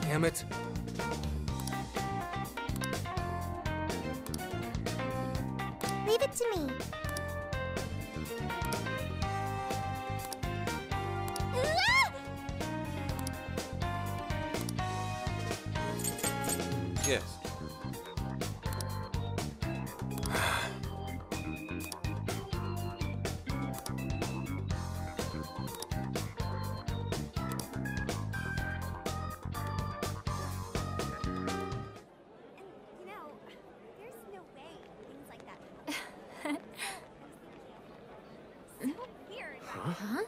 Damn it. Leave it to me. Yes. Huh?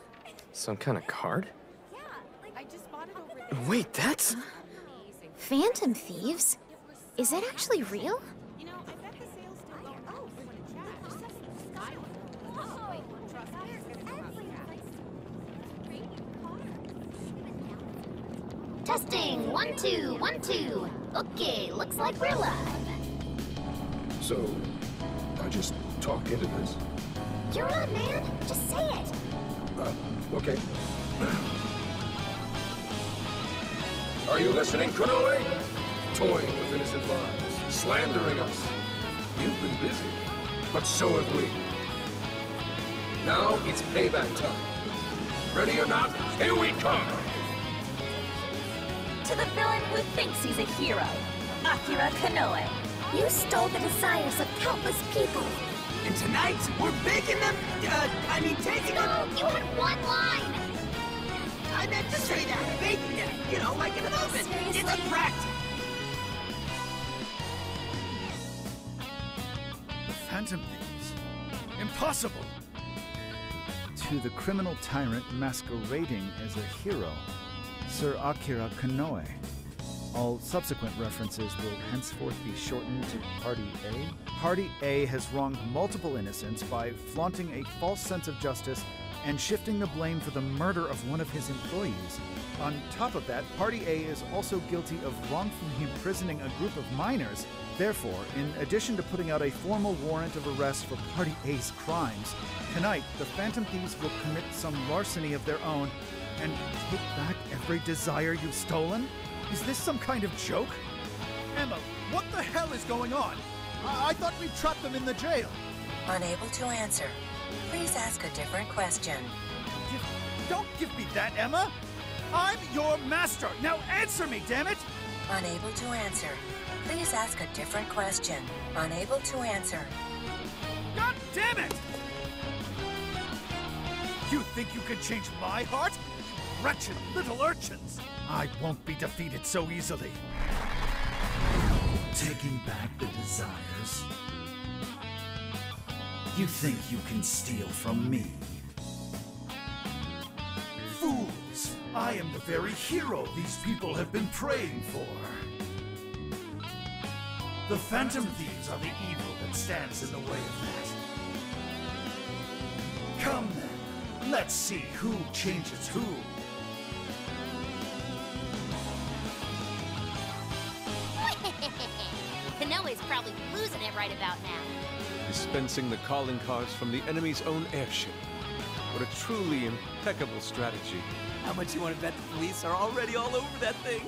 Some kind of card? Yeah, like I just bought it over there. Wait, that's... Phantom thieves? Is that actually real? You know, I bet the sales still going on. We want to chat. I don't know. Trust me, it's gonna come out. Testing, 1, 2, 1, 2. Okay, looks like we're live. So, I just talk into this? You're on, man. Just say it. Okay. Are you listening, Konoe? Toying with innocent lives, slandering us. You've been busy, but so have we. Now it's payback time. Ready or not, here we come! To the villain who thinks he's a hero, Akira Konoe. You stole the desires of countless people. And tonight, we're baking them, taking them... No, you had one line. I meant to say that, baking them, you know, like in an oven. Seriously? It's a practice. Phantom thieves? Impossible! To the criminal tyrant masquerading as a hero, Sir Akira Konoe. All subsequent references will henceforth be shortened to Party A. Party A has wronged multiple innocents by flaunting a false sense of justice and shifting the blame for the murder of one of his employees. On top of that, Party A is also guilty of wrongfully imprisoning a group of minors. Therefore, in addition to putting out a formal warrant of arrest for Party A's crimes, tonight the Phantom Thieves will commit some larceny of their own and take back every desire you've stolen? Is this some kind of joke? Emma, what the hell is going on? I thought we trapped them in the jail. Unable to answer. Please ask a different question. Don't give me that, Emma! I'm your master! Now answer me, damn it! Unable to answer. Please ask a different question. Unable to answer. God damn it! You think you can change my heart? Wretched little urchins! I won't be defeated so easily. Taking back the desires? You think you can steal from me? Fools! I am the very hero these people have been praying for. The Phantom Thieves are the evil that stands in the way of that. Come then, let's see who changes who. Konoe's probably losing it right about now. Dispensing the calling cards from the enemy's own airship. What a truly impeccable strategy. How much you want to bet the police are already all over that thing?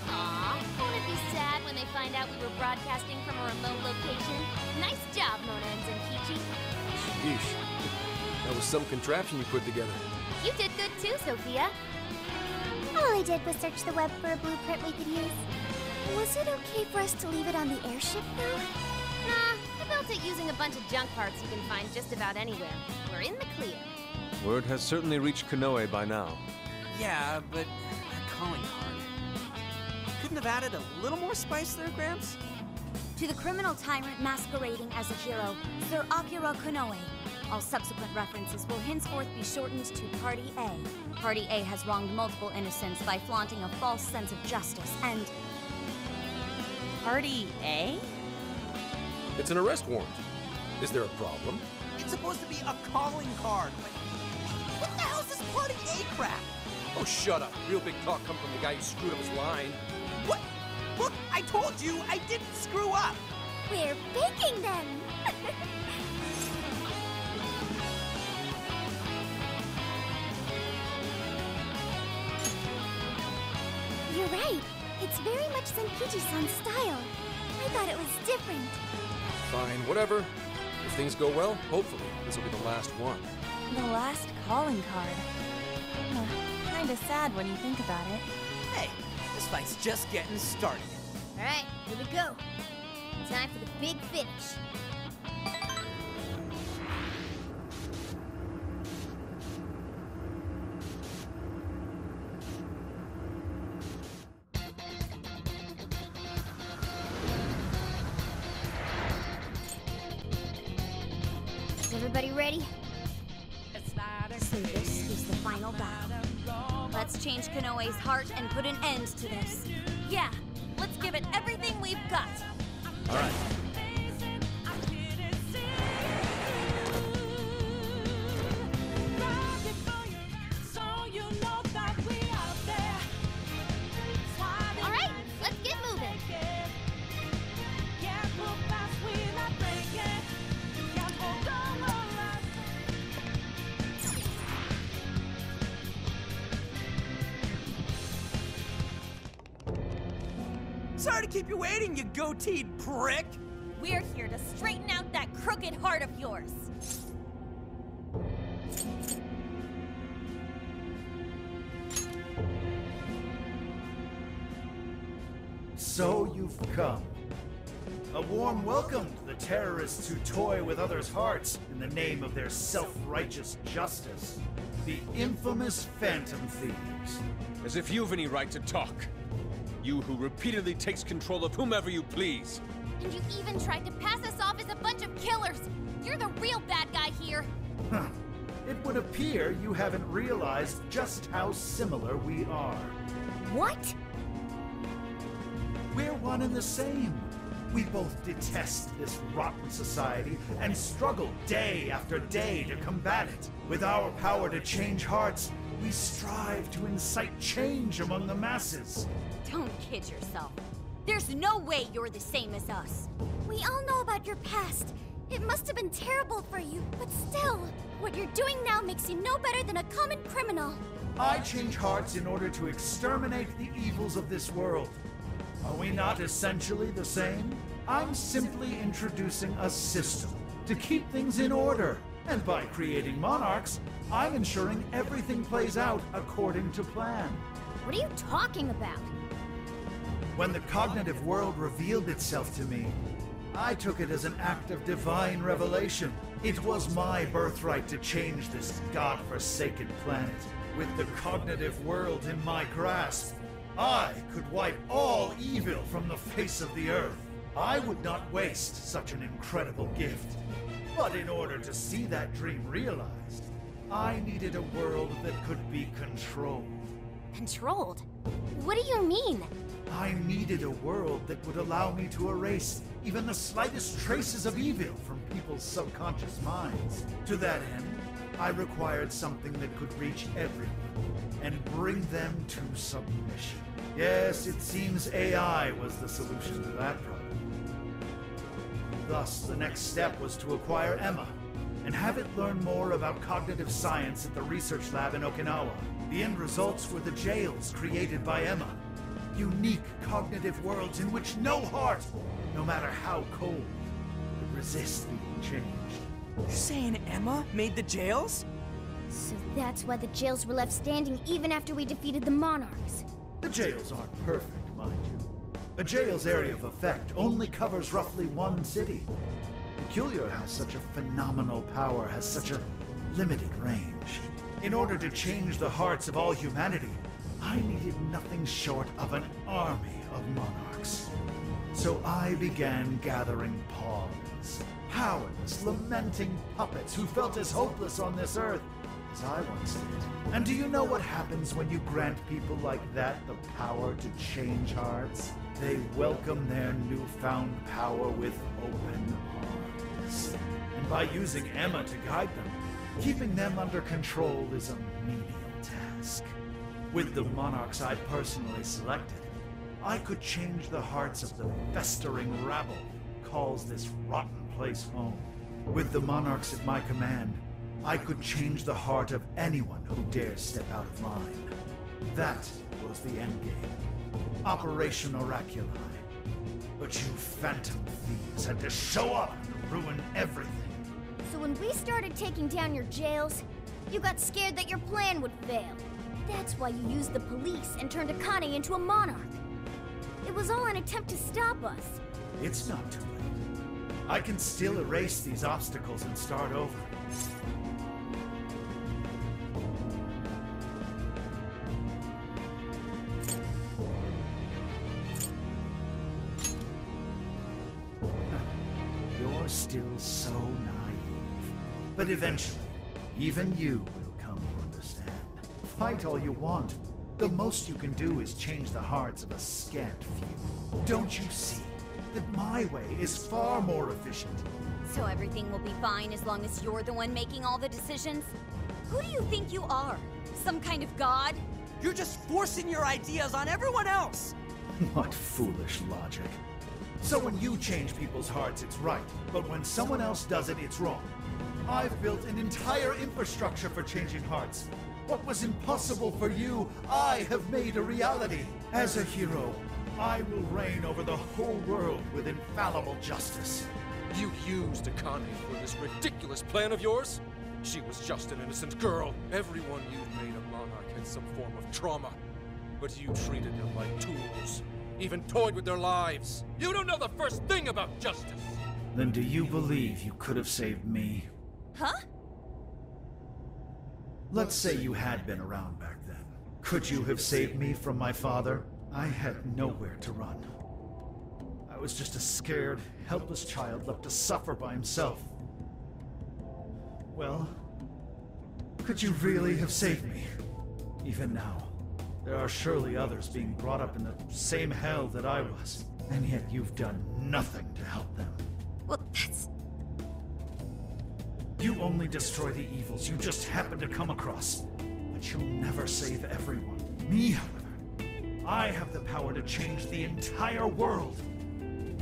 Aw, won't it be sad when they find out we were broadcasting from a remote location? Nice job, Mona and Zenkichi. Yeesh. That was some contraption you put together. You did good too, Sophia. All I did was search the web for a blueprint we could use. Was it okay for us to leave it on the airship, though? Nah, I built it using a bunch of junk parts you can find just about anywhere. We're in the clear. Word has certainly reached Konoe by now. Yeah, but that calling card. Couldn't have added a little more spice there, Gramps? To the criminal tyrant masquerading as a hero, Sir Akira Konoe. All subsequent references will henceforth be shortened to Party A. Party A has wronged multiple innocents by flaunting a false sense of justice and... Party A? It's an arrest warrant. Is there a problem? It's supposed to be a calling card. What the hell's this Party A crap? Oh, shut up. Real big talk come from the guy who screwed up his line. What? Look, I told you I didn't screw up. We're baking them! You're right. It's very much Senkichi-san's style. I thought it was different. Fine, whatever. If things go well, hopefully this will be the last one. The last calling card. Kinda sad when you think about it. Hey, this fight's just getting started. Alright, here we go. Time for the big finish. Is everybody ready? So this is the final battle. Let's change Konoe's heart and put an end to this. Yeah, let's give it everything we've got. All right. Alright, let's get moving. Sorry to keep you waiting, you goateed prick! We're here to straighten out that crooked heart of yours. So you've come. A warm welcome to the terrorists who toy with others' hearts in the name of their self-righteous justice. The infamous Phantom Thieves. As if you've any right to talk. You who repeatedly takes control of whomever you please. And you even tried to pass us off as a bunch of killers. You're the real bad guy here. Huh. It would appear you haven't realized just how similar we are. What? We're one and the same. We both detest this rotten society and struggle day after day to combat it. With our power to change hearts, we strive to incite change among the masses. Don't kid yourself. There's no way you're the same as us. We all know about your past. It must have been terrible for you, but still, what you're doing now makes you no better than a common criminal. I change hearts in order to exterminate the evils of this world. Are we not essentially the same? I'm simply introducing a system to keep things in order. And by creating monarchs, I'm ensuring everything plays out according to plan. What are you talking about? When the cognitive world revealed itself to me, I took it as an act of divine revelation. It was my birthright to change this godforsaken planet. With the cognitive world in my grasp, I could wipe all evil from the face of the earth. I would not waste such an incredible gift. But in order to see that dream realized, I needed a world that could be controlled. Controlled? What do you mean? I needed a world that would allow me to erase even the slightest traces of evil from people's subconscious minds. To that end, I required something that could reach everyone and bring them to submission. Yes, it seems AI was the solution to that problem. Thus, the next step was to acquire Emma and have it learn more about cognitive science at the research lab in Okinawa. The end results were the jails created by Emma. Unique cognitive worlds in which no heart, no matter how cold, would resist being changed. You're saying Emma made the jails? So that's why the jails were left standing even after we defeated the monarchs. The jails aren't perfect, mind you. A jail's area of effect only covers roughly one city. Peculiar has such a phenomenal power, has such a limited range. In order to change the hearts of all humanity, I needed nothing short of an army of monarchs. So I began gathering pawns, powerless, lamenting puppets who felt as hopeless on this earth as I once did. And do you know what happens when you grant people like that the power to change hearts? They welcome their newfound power with open arms. And by using Emma to guide them, keeping them under control is a menial task. With the monarchs I personally selected, I could change the hearts of the festering rabble who calls this rotten place home. With the monarchs at my command, I could change the heart of anyone who dares step out of line. That was the endgame. Operation Oraculi. But you phantom thieves had to show up and ruin everything. So when we started taking down your jails, you got scared that your plan would fail. That's why you used the police and turned Akane into a monarch. It was all an attempt to stop us. It's not too late. I can still erase these obstacles and start over. You're still so naive. But eventually, even you will come to understand. Fight all you want. The most you can do is change the hearts of a scant few. Don't you see that my way is far more efficient? So everything will be fine as long as you're the one making all the decisions? Who do you think you are? Some kind of god? You're just forcing your ideas on everyone else! What foolish logic. So when you change people's hearts, it's right. But when someone else does it, it's wrong. I've built an entire infrastructure for changing hearts. What was impossible for you, I have made a reality. As a hero, I will reign over the whole world with infallible justice. You used Akane for this ridiculous plan of yours? She was just an innocent girl. Everyone you've made a monarch had some form of trauma. But you treated them like tools. Even toyed with their lives. You don't know the first thing about justice! Then do you believe you could have saved me? Huh? Let's say you had been around back then. Could you have saved me from my father? I had nowhere to run. I was just a scared, helpless child left to suffer by himself. Well, could you really have saved me? Even now, there are surely others being brought up in the same hell that I was, and yet you've done nothing to help them. Well, that's... You only destroy the evils you just happen to come across, but you'll never save everyone. Me, however, I have the power to change the entire world.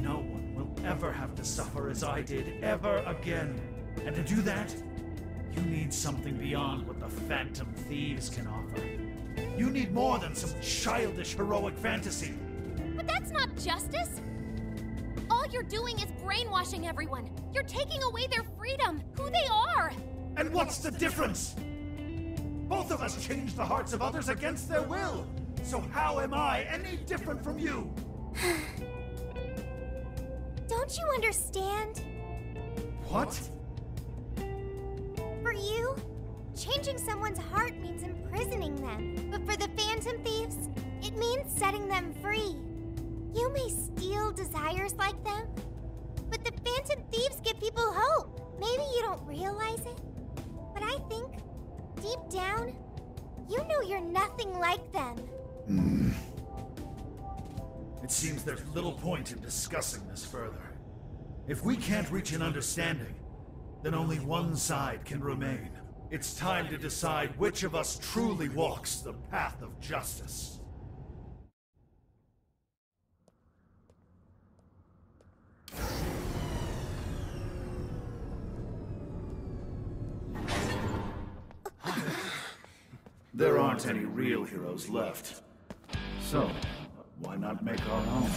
No one will ever have to suffer as I did ever again. And to do that, you need something beyond what the Phantom Thieves can offer. You need more than some childish heroic fantasy. But that's not justice! All you're doing is brainwashing everyone. You're taking away their freedom, who they are! And what's the difference? Both of us changed the hearts of others against their will. So how am I any different from you? Don't you understand? What? For you, changing someone's heart means imprisoning them. But for the Phantom Thieves, it means setting them free. You may steal desires like them, but the Phantom Thieves give people hope. Maybe you don't realize it, but I think, deep down, you know you're nothing like them. It seems there's little point in discussing this further. If we can't reach an understanding, then only one side can remain. It's time to decide which of us truly walks the path of justice. There aren't any real heroes left. So, why not make our own?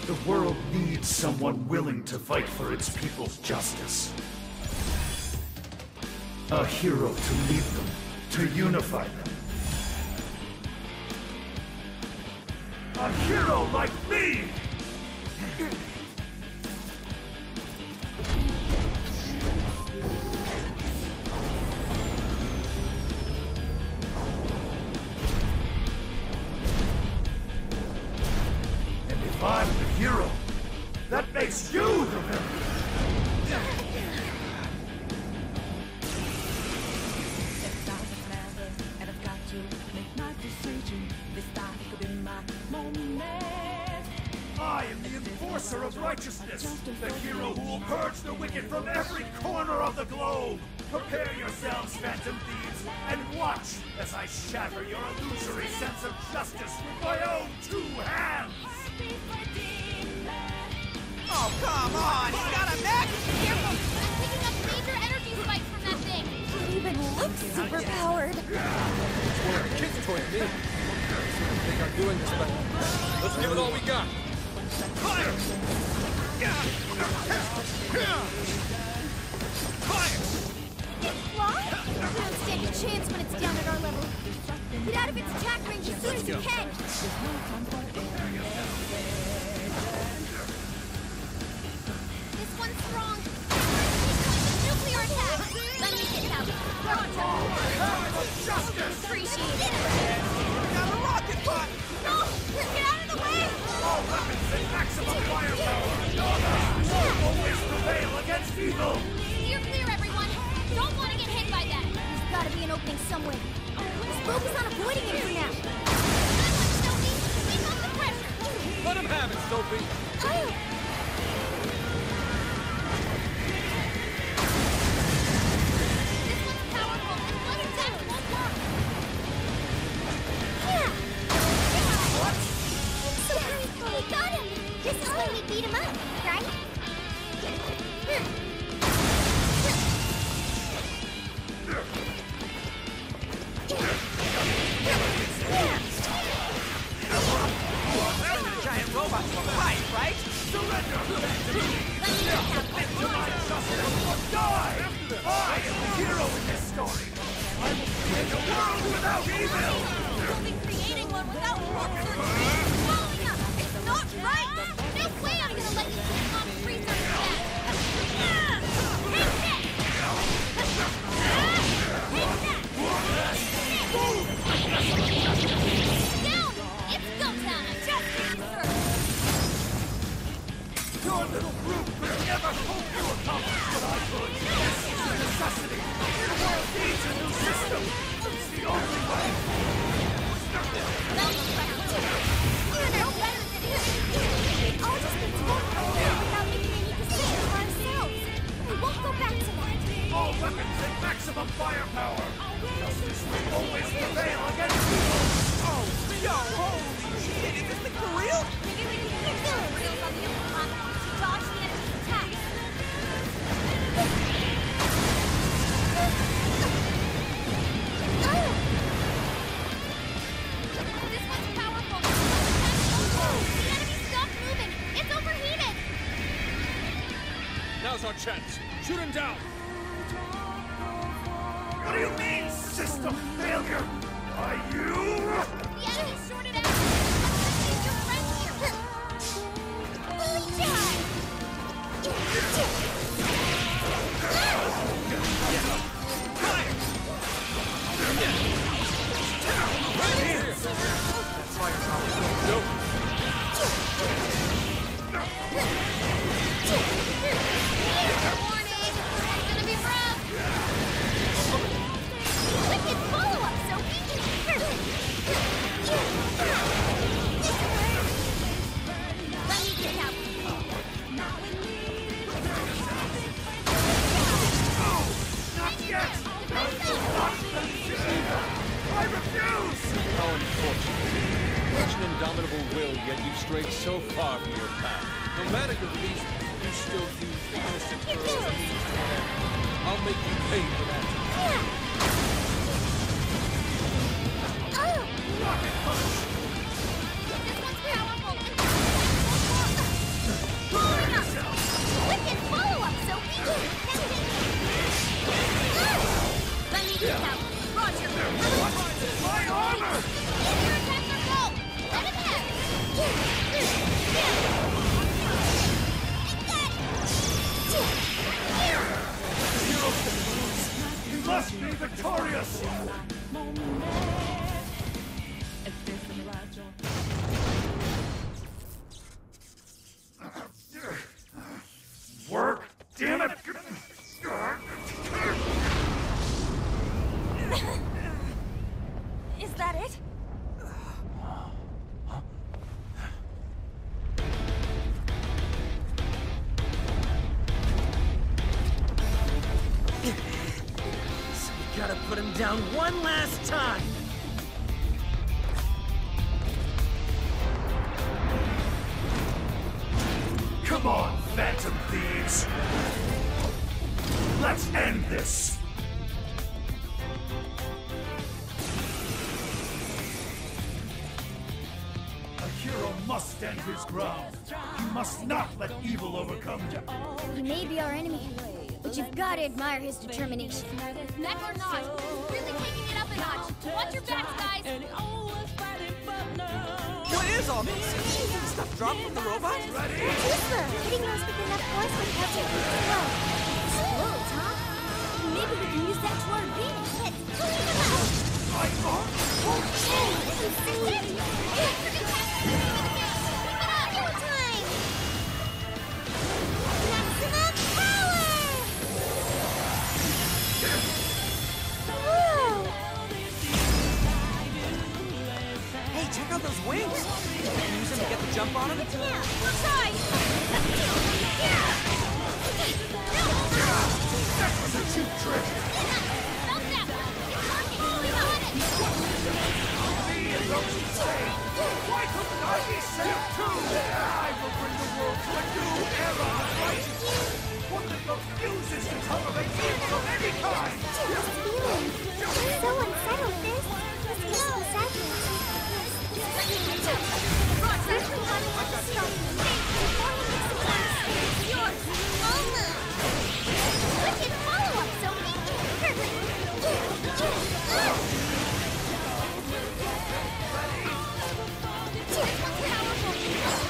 The world needs someone willing to fight for its people's justice. A hero to lead them, to unify them. A hero like me! And if I'm the hero, that makes you the villain! I am the enforcer of righteousness, the hero who will purge the wicked from every corner of the globe. Prepare yourselves, Phantom Thieves, and watch as I shatter your illusory sense of justice with my own two hands! Oh, come on! He's got a mech! Careful! I'm picking up major energy spikes from that thing! It even looks superpowered. join me. I think I'm doing this better. Let's give it all we got. Fire! What? We don't stand a chance when it's down at our level. Get out of its attack range as soon as you can. This one's strong. Nuclear attack. Let me get out. Justice. Appreciate it. Got a rocket pot! No! Get out of the way! All weapons at maximum firepower! Always prevail against evil! Steer clear, everyone! Don't want to get hit by that! There's gotta be an opening somewhere. Just focus on avoiding it for now. Sophie, keep up the pressure! Let him have it, Sophie. This one's powerful, and blood attack won't work! We got him! This is when we beat him up, right? A giant robot to a fight, right? Surrender! Die! I am the hero in this story! I will create a world without evil! We'll be creating one without monsters! Following up! It's not right! No way I'm gonna let you take on Freezer again! Take this! Down! It's go time! Just research! Your little group could never hope to accomplish what I could! This is a necessity! The world needs a new system! It's the only way! I'll just be told without making any decisions for ourselves. We won't go back to that. All weapons at maximum firepower! Justice will always prevail against evil! Oh, yo, holy shit, is this thing for real? Maybe we can use the rails on the upper platform to dodge the enemy's attacks! This one's powerful! The enemy stopped moving! It's overheated! Now's our chance. Shoot him down. What do you mean, system failure? Are you? The enemy's shorted out! Let's use your friend here! Warning! It's gonna be rough! Wicked follow-up, Sophie! Let me get out! Not yet! I refuse! How unfortunate. Such an indomitable will, yet you've strayed so far from your path. No matter your reason, you still use the innocent girl as a means to an end. I'll make you pay for that. Rocket punch! This one's powerful! Pulling up! Wicked follow-up, Sophie! Let me get out! Roger! My armor! Get your attacker go! Let him have! You must be victorious! Work? Damn it! Is that it? So we gotta put him down one last time! Come on, Phantom Thieves! Let's end this! must stand his ground. You must not let evil overcome you. He may be our enemy, but you've got to admire his determination. Neck or not, he's really taking it up a notch. Watch your backs, guys. What is all this? Is the stuff dropped from the robot? Whisper, hitting those with enough force will catch it from below. Explodes, huh? Maybe we can use that to our advantage. Maximum power! Whoa! Hey, check out those wings! Can you use them to get the jump on him? Yeah, we'll try! That was a cheap trick! Stop that one. It's working. We got it. Me and those who say, why couldn't I be saved too? I will bring the world to a new era of righteousness. One that refuses to tolerate evil of any kind. This feeling. I'm so unsettled, this. This makes me sadness. Especially having all the stuff before he makes the class. Yours, Mama. Wicked follow-up, Sophie. Perfect.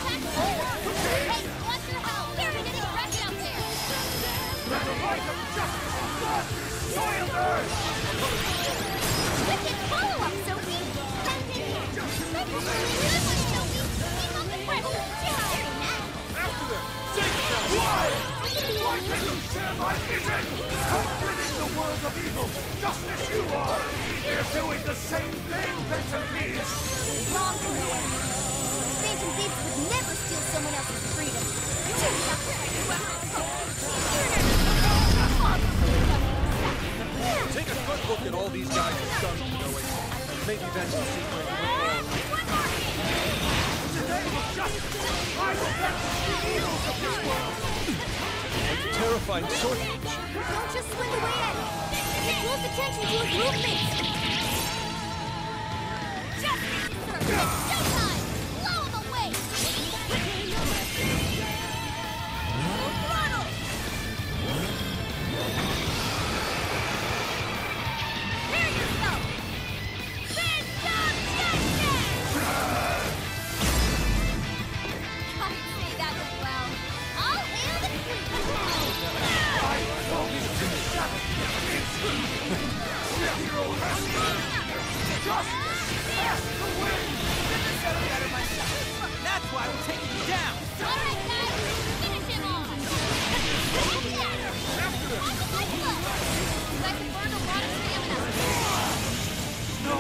Hey, watch your health. They're getting wrecked out there. Let the light of justice not destroy Earth! Wicked follow-up, Sophie. That's it here. Good one, Sophie. Keep up the pressure. Very nice. After them! Take them! Why? Why can you share my vision? Help ridding the world of evil, just as you are! They're doing the same thing, Phantom Thieves! Wrong, Noah. Phantom Thieves would never steal someone else's freedom. Take a good look at all these guys have done to Noe. Maybe then you'll see where we went wrong. Today was justice! I will vengeance the evils of this world! Terrifying sword. Don't just swing away at him. It draws attention to his movements. Showtime! Blow him away! Full throttle! Prepare yourself! Phantom Justice! I say that as well. I'll hail the That's why we're taking you down! All right, guys, finish him off! On the lifeboat! You guys have burned a lot of stamina. No!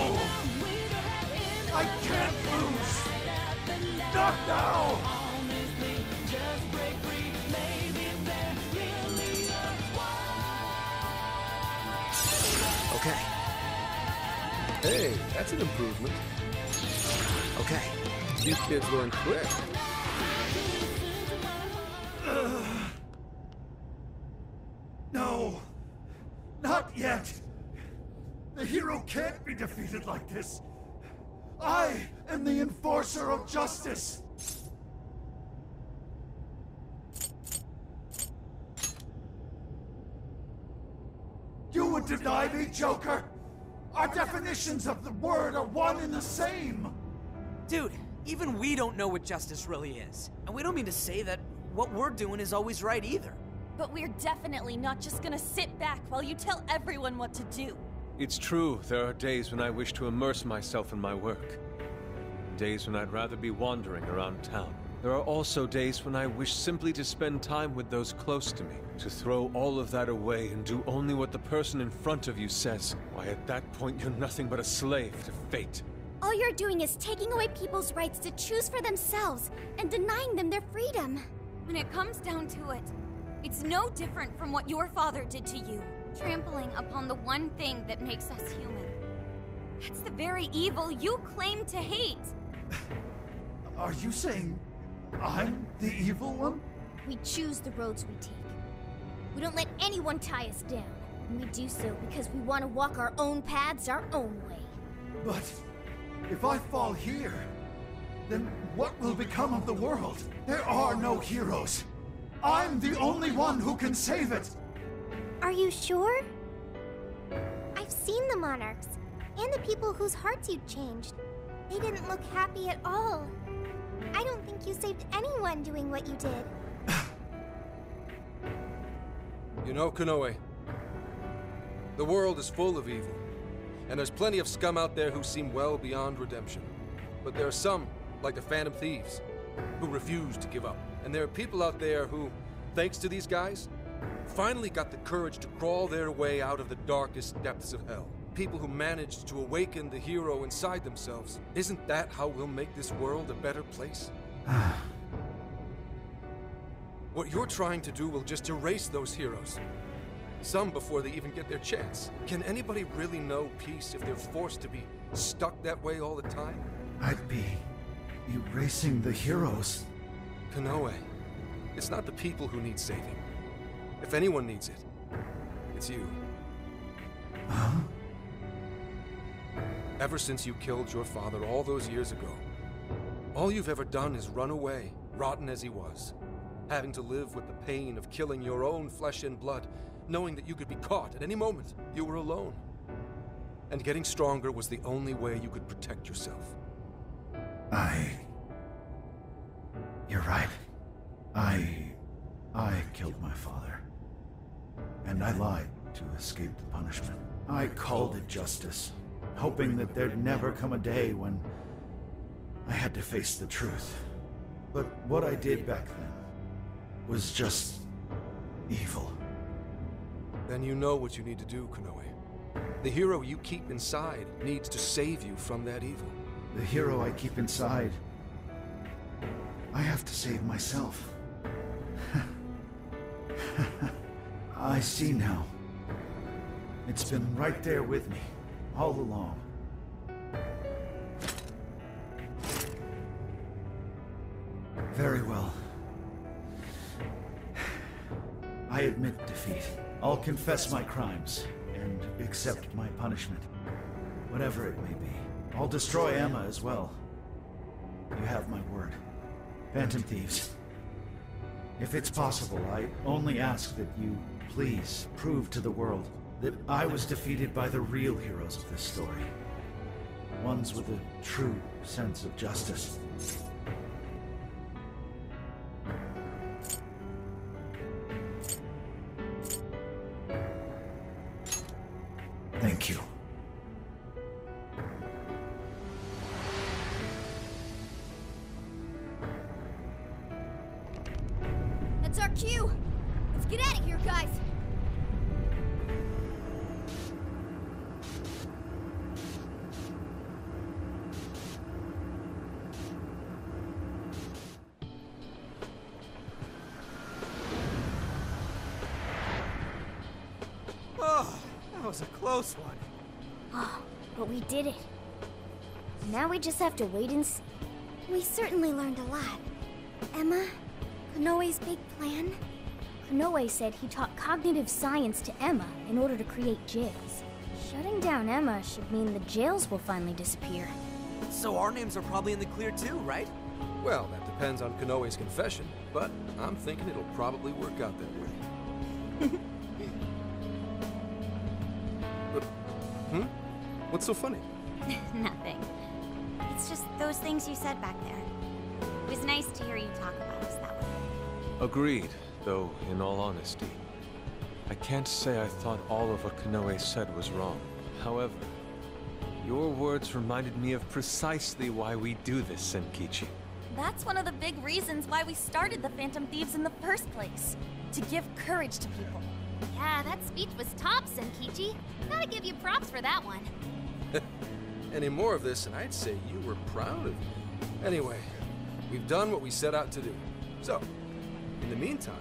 I can't lose! Not now! Okay, Hey, that's an improvement. okay. You kids learn quick. No! Not yet! The hero can't be defeated like this! I am the enforcer of justice! You would deny me, Joker? Our definitions of the word are one and the same! Dude, even we don't know what justice really is. And we don't mean to say that what we're doing is always right either. But we're definitely not just gonna sit back while you tell everyone what to do. It's true, there are days when I wish to immerse myself in my work. Days when I'd rather be wandering around town. There are also days when I wish simply to spend time with those close to me. To throw all of that away and do only what the person in front of you says. Why, at that point, you're nothing but a slave to fate. All you're doing is taking away people's rights to choose for themselves and denying them their freedom. When it comes down to it, it's no different from what your father did to you. Trampling upon the one thing that makes us human. That's the very evil you claim to hate. Are you saying I'm the evil one? We choose the roads we take. We don't let anyone tie us down. And we do so because we want to walk our own paths our own way. But if I fall here, then what will become of the world? There are no heroes. I'm the only one who can save it! Are you sure? I've seen the monarchs, and the people whose hearts you changed. They didn't look happy at all. I don't think you saved anyone doing what you did. You know, Konoe, the world is full of evil, and there's plenty of scum out there who seem well beyond redemption. But there are some, like the Phantom Thieves, who refuse to give up. And there are people out there who, thanks to these guys, finally got the courage to crawl their way out of the darkest depths of hell. People who managed to awaken the hero inside themselves. Isn't that how we'll make this world a better place? What you're trying to do will just erase those heroes. Some before they even get their chance. Can anybody really know peace if they're forced to be stuck that way all the time? I'd be erasing the heroes. Konoe, it's not the people who need saving. If anyone needs it, it's you. Huh? Ever since you killed your father all those years ago, all you've ever done is run away, rotten as he was, having to live with the pain of killing your own flesh and blood, knowing that you could be caught at any moment. You were alone. And getting stronger was the only way you could protect yourself. You're right. I killed my father. And I lied to escape the punishment. I called it justice, hoping that there'd never come a day when I had to face the truth. But what I did back then was just evil. Then you know what you need to do, Konoe. The hero you keep inside needs to save you from that evil. The hero I keep inside, I have to save myself. I see now. It's been right there with me, all along. Very well. I admit defeat. I'll confess my crimes and accept my punishment, whatever it may be. I'll destroy Emma as well. You have my word. Phantom Thieves. If it's possible, I only ask that you please prove to the world that I was defeated by the real heroes of this story. Ones with a true sense of justice. Thank you. That's our cue. Let's get out of here, guys. Oh, that was a close one. Oh, but we did it. Now we just have to wait and see. We certainly learned a lot. Emma, Konoe's big plan? Konoe said he taught cognitive science to Emma in order to create jails. Shutting down Emma should mean the jails will finally disappear. So our names are probably in the clear too, right? Well, that depends on Konoe's confession, but I'm thinking it'll probably work out that way. But, what's so funny? Nothing. It's just those things you said back there. It was nice to hear you talk about us that way. Agreed, though, in all honesty, I can't say I thought all of what Konoe said was wrong. However, your words reminded me of precisely why we do this, Senkichi. That's one of the big reasons why we started the Phantom Thieves in the first place. To give courage to people. Yeah, that speech was top, Senkichi. Gotta give you props for that one. Any more of this, and I'd say you were proud of me. Anyway, we've done what we set out to do. So, in the meantime...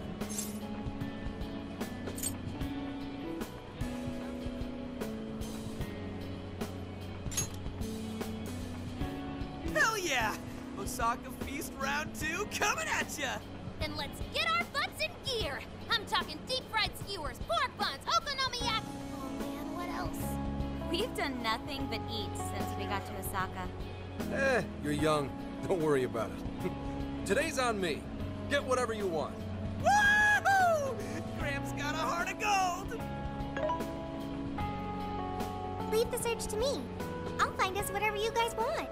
Hell yeah! Osaka Feast Round 2 coming at ya! Then let's get our butts in gear. I'm talking deep-fried skewers, pork buns, okonomiyaki. Oh man, what else? We've done nothing but eat since we got to Osaka. You're young. Don't worry about it. Today's on me. Get whatever you want. Woohoo! Gramps got a heart of gold! Leave the search to me. I'll find us whatever you guys want.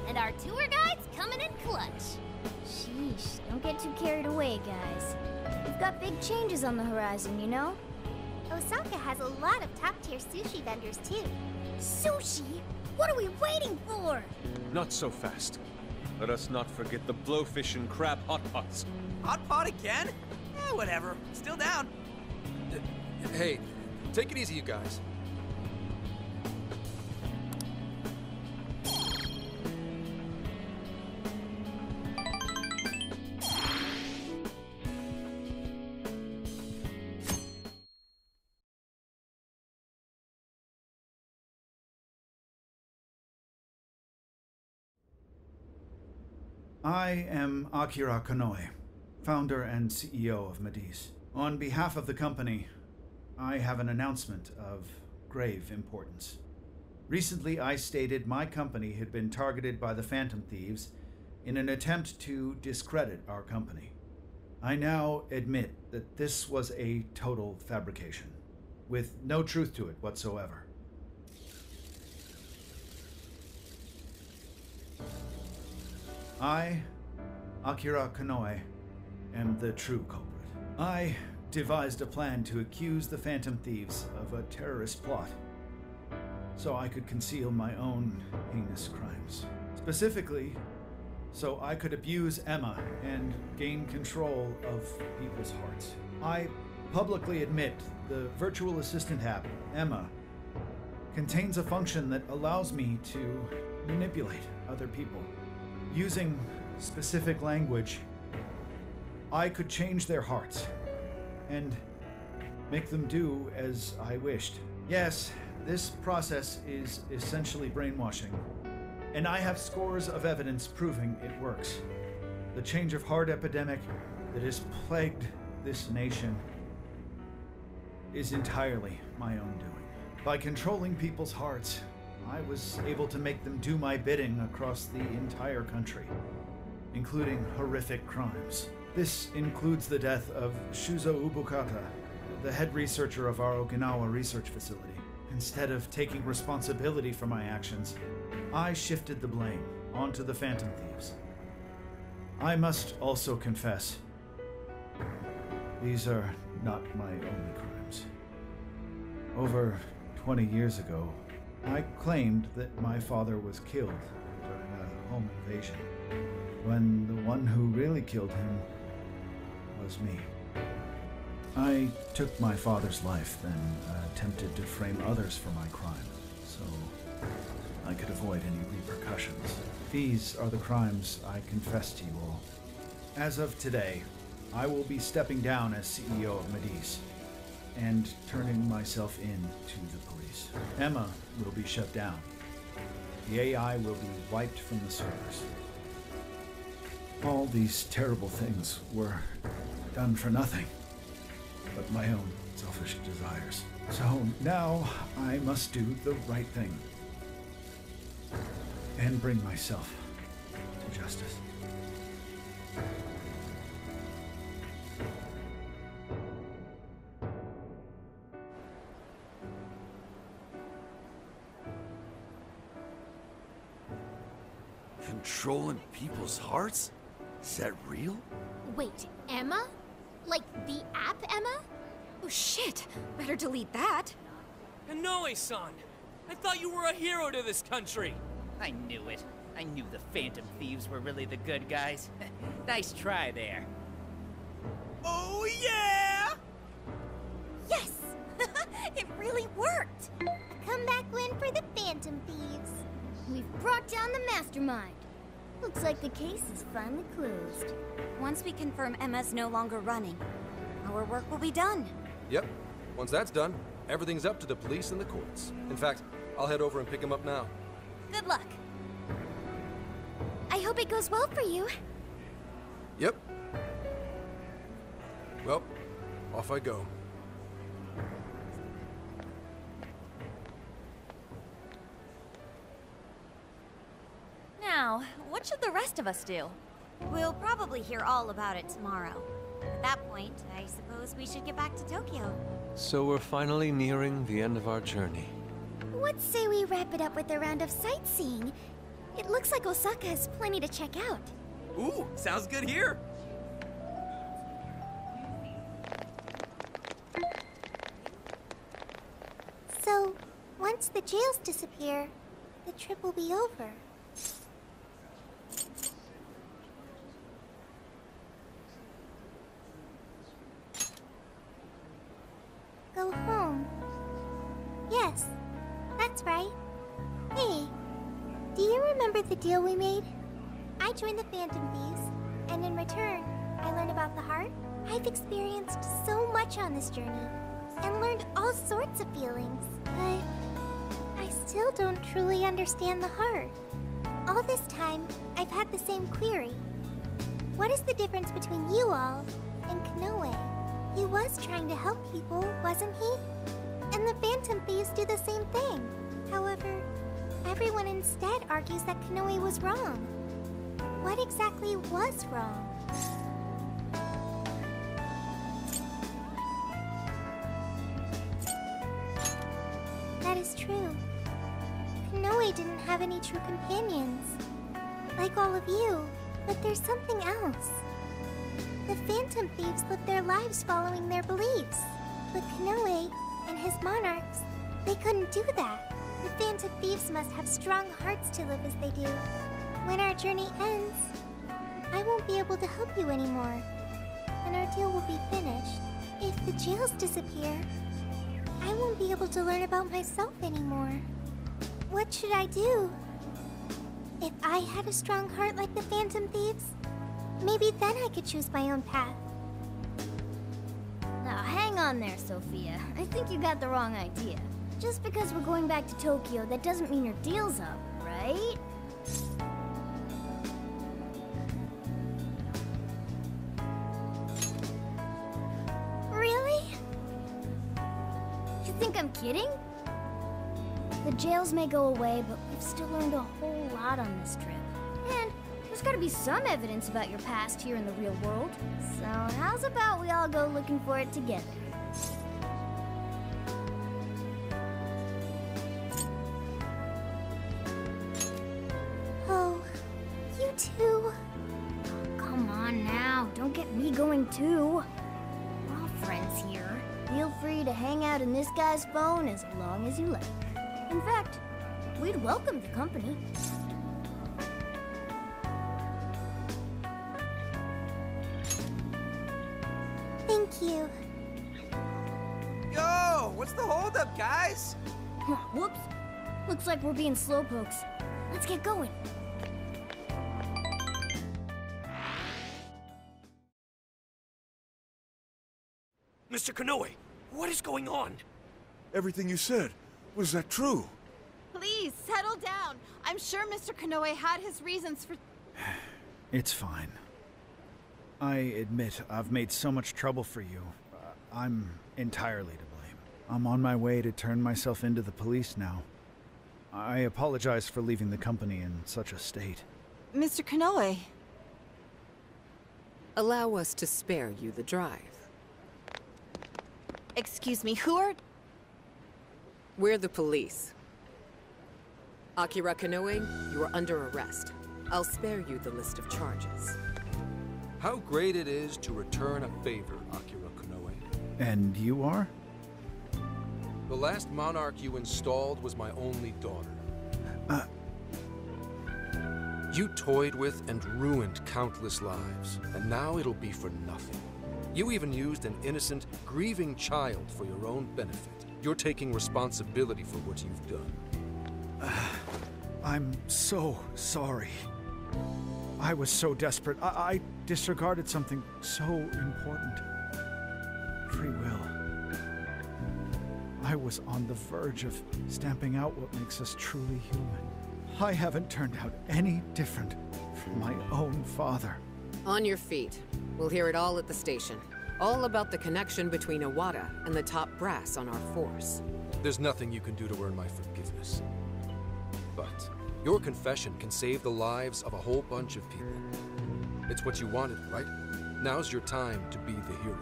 And our tour guide's coming in clutch. Sheesh, don't get too carried away, guys. We've got big changes on the horizon, you know? Osaka has a lot of top-tier sushi vendors, too. Sushi? What are we waiting for? Not so fast. Let us not forget the blowfish and crab hot pots. Hot pot again? Whatever. Still down. Hey, take it easy, you guys. I am Akira Konoe, founder and CEO of Mediz. On behalf of the company, I have an announcement of grave importance. Recently, I stated my company had been targeted by the Phantom Thieves in an attempt to discredit our company. I now admit that this was a total fabrication, with no truth to it whatsoever. I, Akira Konoe, am the true culprit. I devised a plan to accuse the Phantom Thieves of a terrorist plot, so I could conceal my own heinous crimes. Specifically, so I could abuse Emma and gain control of people's hearts. I publicly admit the virtual assistant app, Emma, contains a function that allows me to manipulate other people. Using specific language, I could change their hearts and make them do as I wished. Yes, this process is essentially brainwashing, and I have scores of evidence proving it works. The change of heart epidemic that has plagued this nation is entirely my own doing. By controlling people's hearts, I was able to make them do my bidding across the entire country, including horrific crimes. This includes the death of Shuzo Ubukata, the head researcher of our Okinawa research facility. Instead of taking responsibility for my actions, I shifted the blame onto the Phantom Thieves. I must also confess, these are not my only crimes. Over 20 years ago, I claimed that my father was killed during a home invasion, when the one who really killed him was me. I took my father's life, then attempted to frame others for my crime, so I could avoid any repercussions. These are the crimes I confess to you all. As of today, I will be stepping down as CEO of Mediz and turning myself in to the police. Emma will be shut down. The AI will be wiped from the servers. All these terrible things were done for nothing but my own selfish desires. So now I must do the right thing and bring myself to justice. Controlling people's hearts? Is that real? Wait, Emma? Like the app Emma? Oh shit! Better delete that. Konoe-san! I thought you were a hero to this country! I knew it. I knew the Phantom Thieves were really the good guys. Nice try there. Oh yeah! Yes! It really worked! A comeback win for the Phantom Thieves. We've brought down the mastermind. Looks like the case is finally closed. Once we confirm Emma's no longer running, our work will be done. Yep. Once that's done, everything's up to the police and the courts. In fact, I'll head over and pick him up now. Good luck. I hope it goes well for you. Yep. Well, off I go. Now now, what should the rest of us do? We'll probably hear all about it tomorrow. At that point, I suppose we should get back to Tokyo. So we're finally nearing the end of our journey. What say we wrap it up with a round of sightseeing? It looks like Osaka has plenty to check out. Ooh, sounds good here. So, once the jails disappear, the trip will be over. Go home. Yes, that's right. Hey, do you remember the deal we made? I joined the Phantom Thieves, and in return, I learned about the heart. I've experienced so much on this journey, and learned all sorts of feelings, but I still don't truly understand the heart. All this time, I've had the same query. What is the difference between you all and Konoe? He was trying to help people, wasn't he? And the Phantom Thieves do the same thing. However, everyone instead argues that Konoe was wrong. What exactly was wrong? That is true. Konoe didn't have any true companions. Like all of you, but there's something else. The Phantom Thieves live their lives following their beliefs. But Konoe and his monarchs, they couldn't do that. The Phantom Thieves must have strong hearts to live as they do. When our journey ends, I won't be able to help you anymore, and our deal will be finished. If the jails disappear, I won't be able to learn about myself anymore. What should I do? If I had a strong heart like the Phantom Thieves, maybe then I could choose my own path. Now hang on there, Sophia. I think you got the wrong idea. Just because we're going back to Tokyo, that doesn't mean your deal's up, right? Really? You think I'm kidding? The jails may go away, but we've still learned a whole lot on this trip. And there's gotta be some evidence about your past here in the real world. So how's about we all go looking for it together? Oh, you too? Come on now, don't get me going too. We're all friends here. Feel free to hang out in this guy's phone as long as you like. In fact, we'd welcome the company. Thank you. Yo, what's the holdup, guys? Whoops. Looks like we're being slowpokes. Let's get going. Mr. Konoe, what is going on? Everything you said, was that true? Please, settle down. I'm sure Mr. Konoe had his reasons for... It's fine. I admit I've made so much trouble for you. I'm entirely to blame. I'm on my way to turn myself into the police now. I apologize for leaving the company in such a state. Mr. Konoe. Allow us to spare you the drive. Excuse me, who are... We're the police. Akira Konoe, you are under arrest. I'll spare you the list of charges. How great it is to return a favor, Akira Konoe. And you are? The last monarch you installed was my only daughter. You toyed with and ruined countless lives, and now it'll be for nothing. You even used an innocent, grieving child for your own benefit. You're taking responsibility for what you've done. I'm so sorry. I was so desperate. I disregarded something so important. Free will. I was on the verge of stamping out what makes us truly human. I haven't turned out any different from my own father. On your feet. We'll hear it all at the station. All about the connection between Iwata and the top brass on our force. There's nothing you can do to earn my forgiveness. But Your confession can save the lives of a whole bunch of people. It's what you wanted, right? Now's your time to be the hero.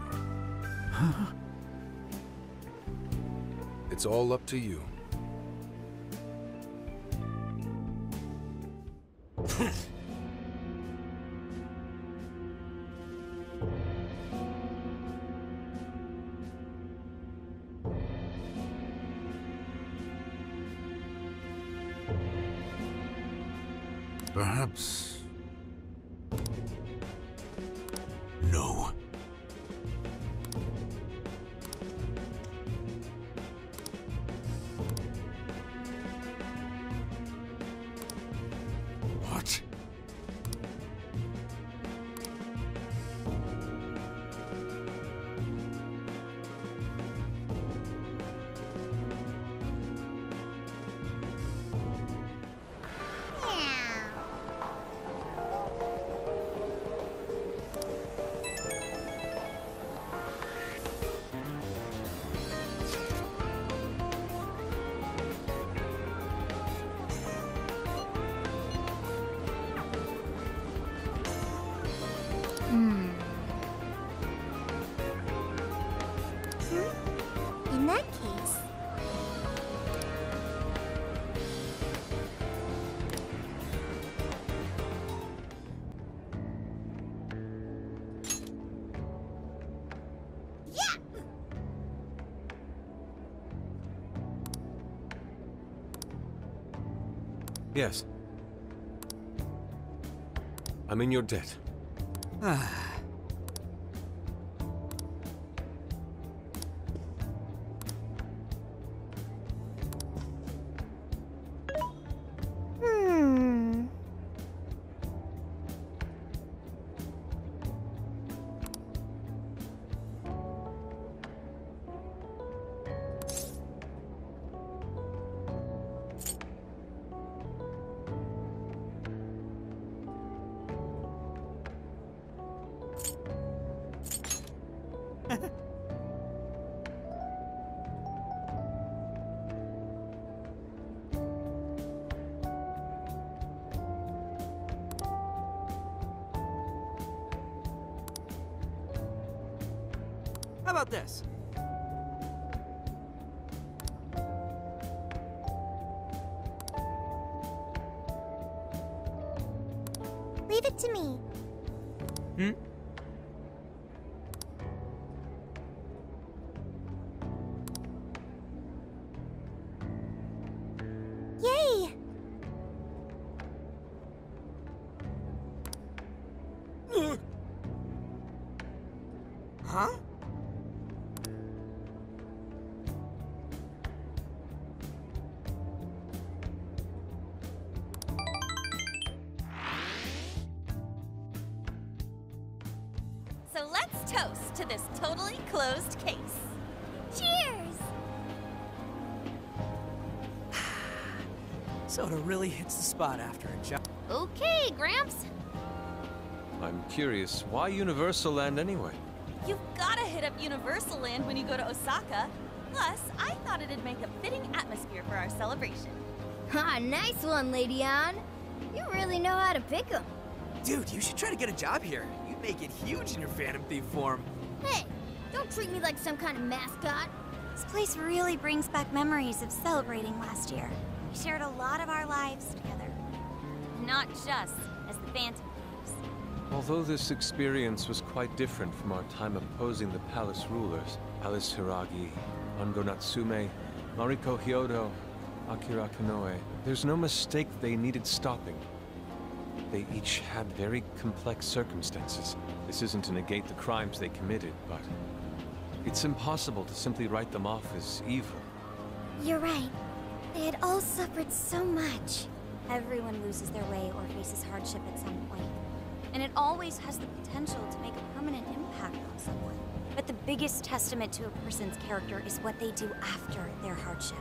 It's all up to you. Perhaps... no. What? In that case... Yes. I'm in your debt. How about this? Leave it to me. Hmm? Yay! Huh? So let's toast to this totally closed case. Cheers! Soda really hits the spot after a job. Okay, Gramps. I'm curious, why Universal Land anyway? You've gotta hit up Universal Land when you go to Osaka. Plus, I thought it'd make a fitting atmosphere for our celebration. Ha, nice one, Lady Ann. You really know how to pick 'em. Dude, you should try to get a job here. You'd make it huge in your Phantom Thief form. Hey, don't treat me like some kind of mascot. This place really brings back memories of celebrating last year. We shared a lot of our lives together. Not just as the Phantom Thieves. Although this experience was quite different from our time opposing the palace rulers, Alice Hiragi, Ango Natsume, Mariko Hyodo, Akira Konoe, there's no mistake they needed stopping. They each had very complex circumstances. This isn't to negate the crimes they committed, but it's impossible to simply write them off as evil. You're right. They had all suffered so much. Everyone loses their way or faces hardship at some point. And it always has the potential to make a permanent impact on someone. But the biggest testament to a person's character is what they do after their hardship.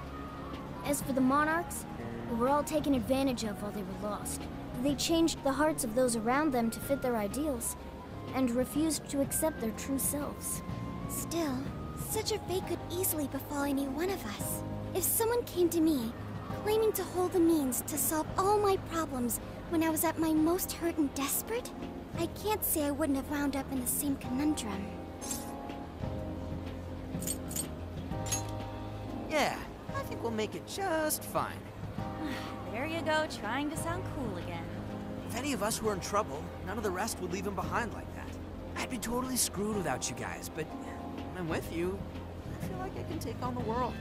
As for the monarchs, they were all taken advantage of while they were lost. They changed the hearts of those around them to fit their ideals, and refused to accept their true selves. Still, such a fate could easily befall any one of us. If someone came to me, claiming to hold the means to solve all my problems when I was at my most hurt and desperate, I can't say I wouldn't have wound up in the same conundrum. Yeah, I think we'll make it just fine. There you go, trying to sound cool again. If any of us were in trouble, none of the rest would leave him behind like that. I'd be totally screwed without you guys, but when I'm with you, I feel like I can take on the world.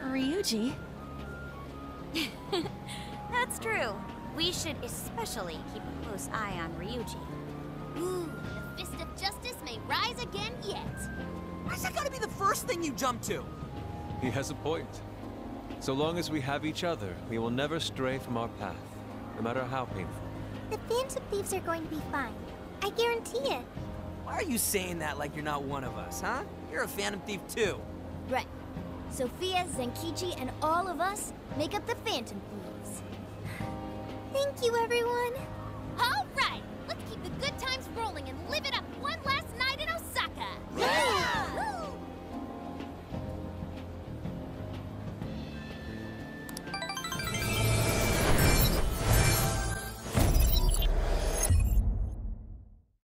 Ryuji? That's true. We should especially keep a close eye on Ryuji. Ooh, the fist of justice may rise again yet. Why's that gotta be the first thing you jump to? He has a point. So long as we have each other, we will never stray from our path, no matter how painful. The Phantom Thieves are going to be fine. I guarantee it. Why are you saying that like you're not one of us, huh? You're a Phantom Thief too. Right. Sophia, Zenkichi, and all of us make up the Phantom Thieves. Thank you, everyone. All